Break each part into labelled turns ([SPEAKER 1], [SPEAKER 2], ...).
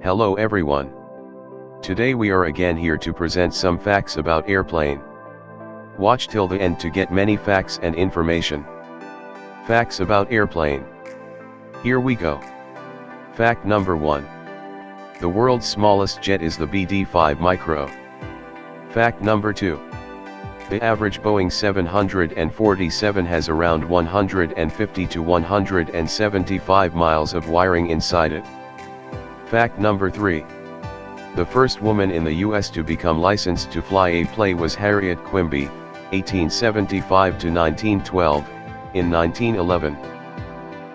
[SPEAKER 1] Hello everyone. Today we are again here to present some facts about airplane. Watch till the end to get many facts and information. Facts about airplane. Here we go. Fact number 1. The world's smallest jet is the BD-5 Micro. Fact number 2. The average Boeing 747 has around 150 to 175 miles of wiring inside it. Fact number 3. The first woman in the US to become licensed to fly a plane was Harriet Quimby, 1875 to 1912, in 1911.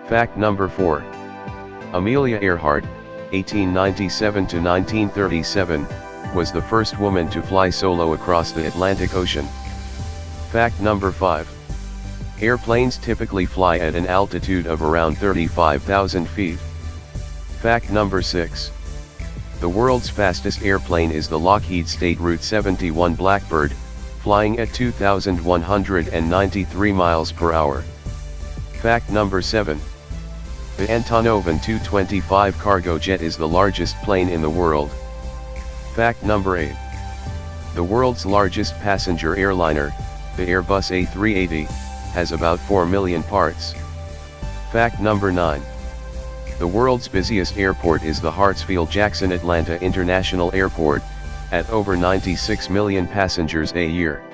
[SPEAKER 1] Fact number 4. Amelia Earhart, 1897 to 1937, was the first woman to fly solo across the Atlantic Ocean. Fact number 5. Airplanes typically fly at an altitude of around 35,000 feet. Fact number 6. The world's fastest airplane is the Lockheed State Route 71 Blackbird, flying at 2,193 miles per hour. Fact number 7. The Antonov An-225 cargo jet is the largest plane in the world. Fact number 8. The world's largest passenger airliner, the Airbus A380, has about 4 million parts. Fact number 9. The world's busiest airport is the Hartsfield-Jackson Atlanta International Airport, at over 96 million passengers a year.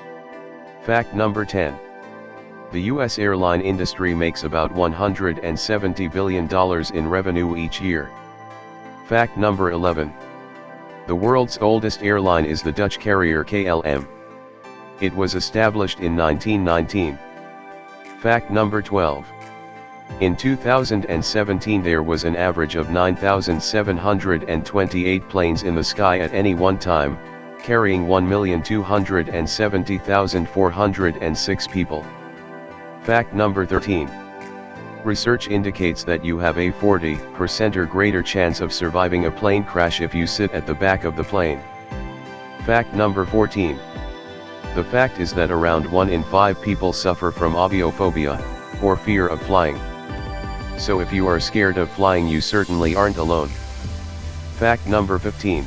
[SPEAKER 1] Fact number 10. The U.S. airline industry makes about $170 billion in revenue each year. Fact number 11. The world's oldest airline is the Dutch carrier KLM. It was established in 1919. Fact number 12. In 2017 there was an average of 9,728 planes in the sky at any one time, carrying 1,270,406 people. Fact number 13. Research indicates that you have a 40% or greater chance of surviving a plane crash if you sit at the back of the plane. Fact number 14. The fact is that around 1 in 5 people suffer from aviophobia, or fear of flying. So if you are scared of flying, you certainly aren't alone. Fact number 15.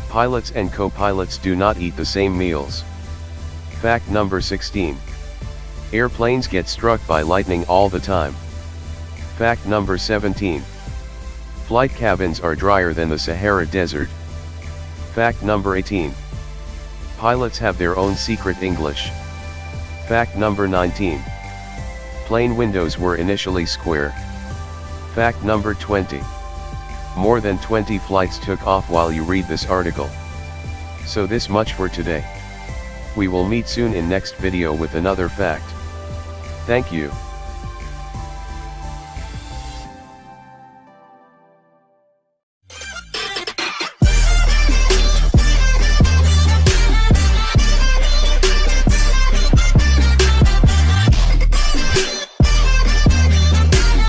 [SPEAKER 1] Pilots and co-pilots do not eat the same meals. Fact number 16. Airplanes get struck by lightning all the time. Fact number 17. Flight cabins are drier than the Sahara Desert. Fact number 18. Pilots have their own secret English. Fact number 19. Plane windows were initially square. Fact number 20. More than 20 flights took off while you read this article. So this much for today. We will meet soon in next video with another fact. Thank you.